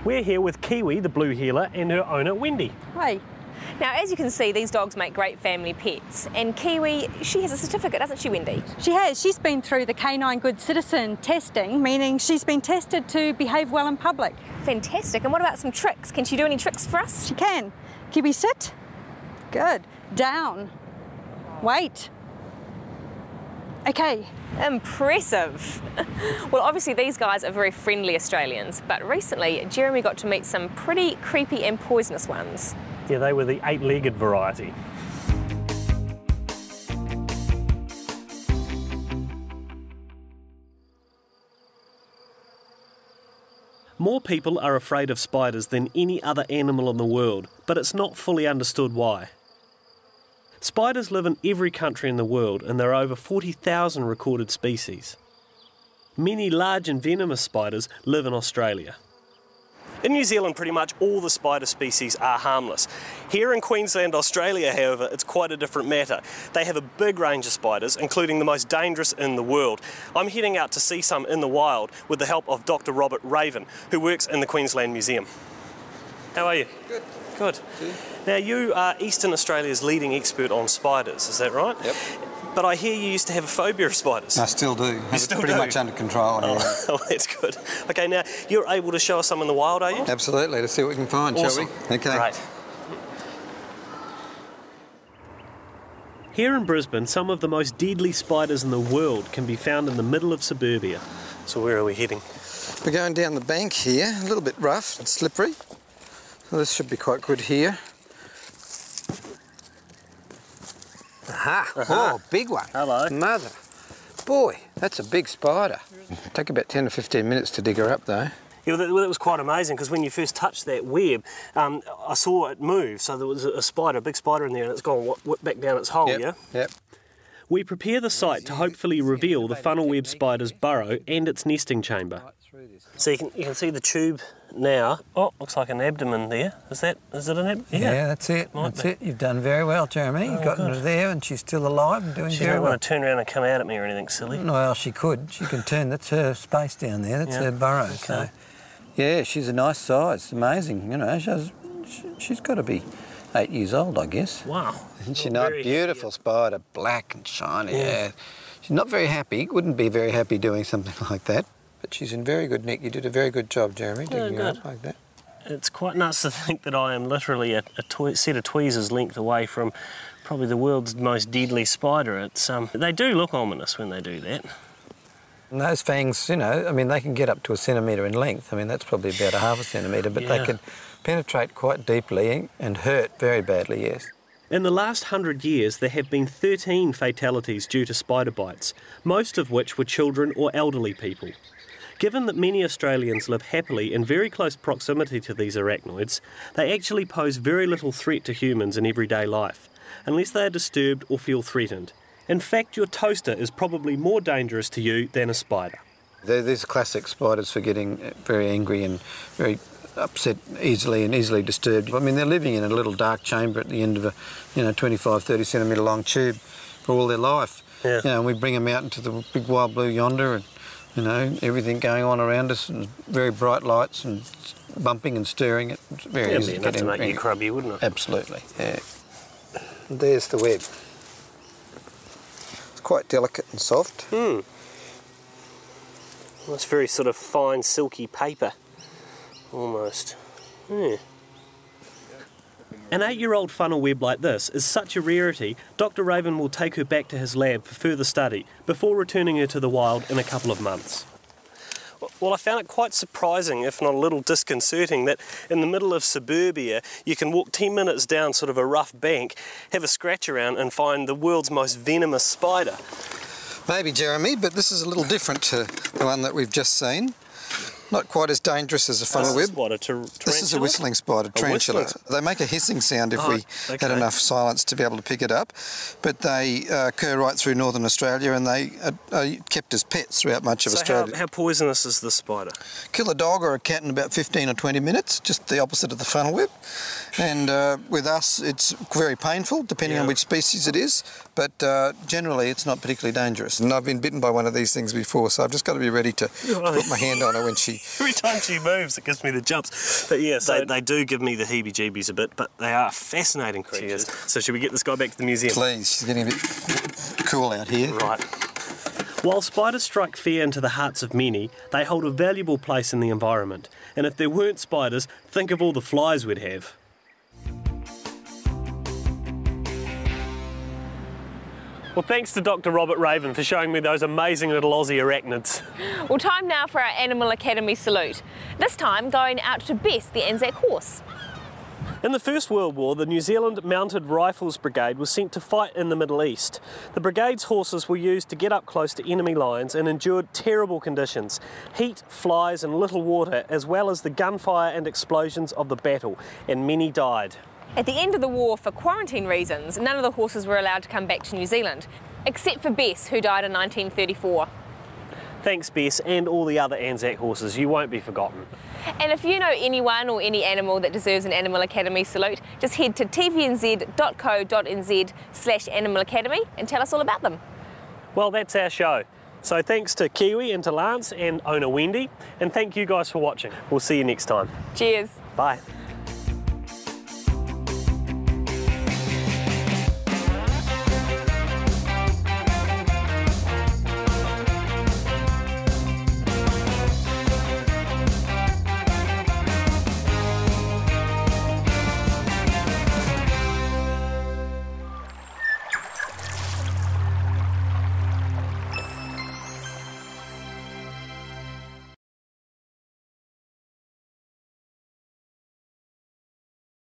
We're here with Kiwi, the blue heeler, and her owner, Wendy. Hi. Now, as you can see, these dogs make great family pets. And Kiwi, she has a certificate, doesn't she, Wendy? She has. She's been through the Canine Good Citizen testing, meaning she's been tested to behave well in public. Fantastic. And what about some tricks? Can she do any tricks for us? She can. Kiwi, sit. Good. Down. Wait. Okay. Impressive. Well, obviously these guys are very friendly Australians, but recently Jeremy got to meet some pretty creepy and poisonous ones. Yeah, they were the 8-legged variety. More people are afraid of spiders than any other animal in the world, but it's not fully understood why. Spiders live in every country in the world, and there are over 40,000 recorded species. Many large and venomous spiders live in Australia. In New Zealand, pretty much all the spider species are harmless. Here in Queensland, Australia, however, it's quite a different matter. They have a big range of spiders, including the most dangerous in the world. I'm heading out to see some in the wild with the help of Dr. Robert Raven, who works in the Queensland Museum. How are you? Good. Good. Now, you are Eastern Australia's leading expert on spiders, is that right? Yep. But I hear you used to have a phobia of spiders. I still do. It's pretty much under control. Oh, oh, that's good. Okay, now, you're able to show us some in the wild, are you? Absolutely. Let's see what we can find, Awesome. shall we? Okay. Great. Here in Brisbane, some of the most deadly spiders in the world can be found in the middle of suburbia. So where are we heading? We're going down the bank here, a little bit rough and slippery. Well, this should be quite good here. Aha! Oh, big one. Hello. Mother. Boy, that's a big spider. Take about 10 or 15 minutes to dig her up, though. Yeah, well, that was quite amazing, because when you first touched that web, I saw it move. So there was a spider, a big spider in there, and it's gone back down its hole, yeah? Yep. We prepare the site to hopefully reveal the funnel web spider's burrow and its nesting chamber. So you can see the tube now. Oh, looks like an abdomen there. Is it an abdomen? Yeah, that's it. That's it. You've done very well, Jeremy. You've gotten her there, and she's still alive and doing very well. She don't want to turn around and come out at me or anything silly. Well, she could. She can turn. That's her space down there. That's her burrow. Okay. So, yeah, she's a nice size. Amazing. You know, she's got to be 8 years old, I guess. Wow. Isn't she not? Beautiful spider, black and shiny. Yeah. She's not very happy. Wouldn't be very happy doing something like that. But she's in very good nick. You did a very good job, Jeremy, digging her up like that. It's quite nuts to think that I am literally a set of tweezers length away from probably the world's most deadly spider. It's they do look ominous when they do that. And those fangs, you know, I mean, they can get up to 1 centimetre in length. I mean, that's probably about 1/2 centimetre, but they can penetrate quite deeply and hurt very badly, yes. In the last 100 years, there have been 13 fatalities due to spider bites, most of which were children or elderly people. Given that many Australians live happily in very close proximity to these arachnoids, they actually pose very little threat to humans in everyday life, unless they are disturbed or feel threatened. In fact, your toaster is probably more dangerous to you than a spider. These are classic spiders for getting very angry and very upset easily and easily disturbed. I mean, they're living in a little dark chamber at the end of a 25, 30 centimetre long tube for all their life. Yeah. You know, and we bring them out into the big wild blue yonder, and you know, everything going on around us, and very bright lights and bumping and stirring. It's very easy to get to make you grubby, wouldn't it? Absolutely, yeah. And there's the web. It's quite delicate and soft. Well, it's very sort of fine, silky paper, almost. Yeah. An 8-year-old funnel web like this is such a rarity, Dr. Raven will take her back to his lab for further study before returning her to the wild in a couple of months. Well, I found it quite surprising, if not a little disconcerting, that in the middle of suburbia you can walk 10 minutes down sort of a rough bank, have a scratch around and find the world's most venomous spider. Maybe, Jeremy, but this is a little different to the one that we've just seen. Not quite as dangerous as a funnel web. This is a whistling spider, tarantula. They make a hissing sound if we had enough silence to be able to pick it up. But they occur right through northern Australia, and they are kept as pets throughout much of Australia. How poisonous is this spider? Kill a dog or a cat in about 15 or 20 minutes, just the opposite of the funnel web. And with us, it's very painful, depending on which species it is, but generally it's not particularly dangerous. And I've been bitten by one of these things before, so I've just got to be ready to put my hand on her when she... Every time she moves, it gives me the jumps. But yeah, so they do give me the heebie-jeebies a bit, but they are fascinating creatures. So should we get this guy back to the museum? Please, she's getting a bit cool out here. Right. While spiders strike fear into the hearts of many, they hold a valuable place in the environment. And if there weren't spiders, think of all the flies we'd have. Well, thanks to Dr. Robert Raven for showing me those amazing little Aussie arachnids. Well, time now for our Animal Academy salute. This time going out to Bess, the Anzac horse. In the First World War, the New Zealand Mounted Rifles Brigade was sent to fight in the Middle East. The brigade's horses were used to get up close to enemy lines and endured terrible conditions: heat, flies and little water, as well as the gunfire and explosions of the battle, and many died. At the end of the war, for quarantine reasons, none of the horses were allowed to come back to New Zealand, except for Bess, who died in 1934. Thanks, Bess, and all the other Anzac horses. You won't be forgotten. And if you know anyone or any animal that deserves an Animal Academy salute, just head to tvnz.co.nz/Animal Academy and tell us all about them. Well, that's our show. So thanks to Kiwi and to Lance and owner Wendy, and thank you guys for watching. We'll see you next time. Cheers. Bye.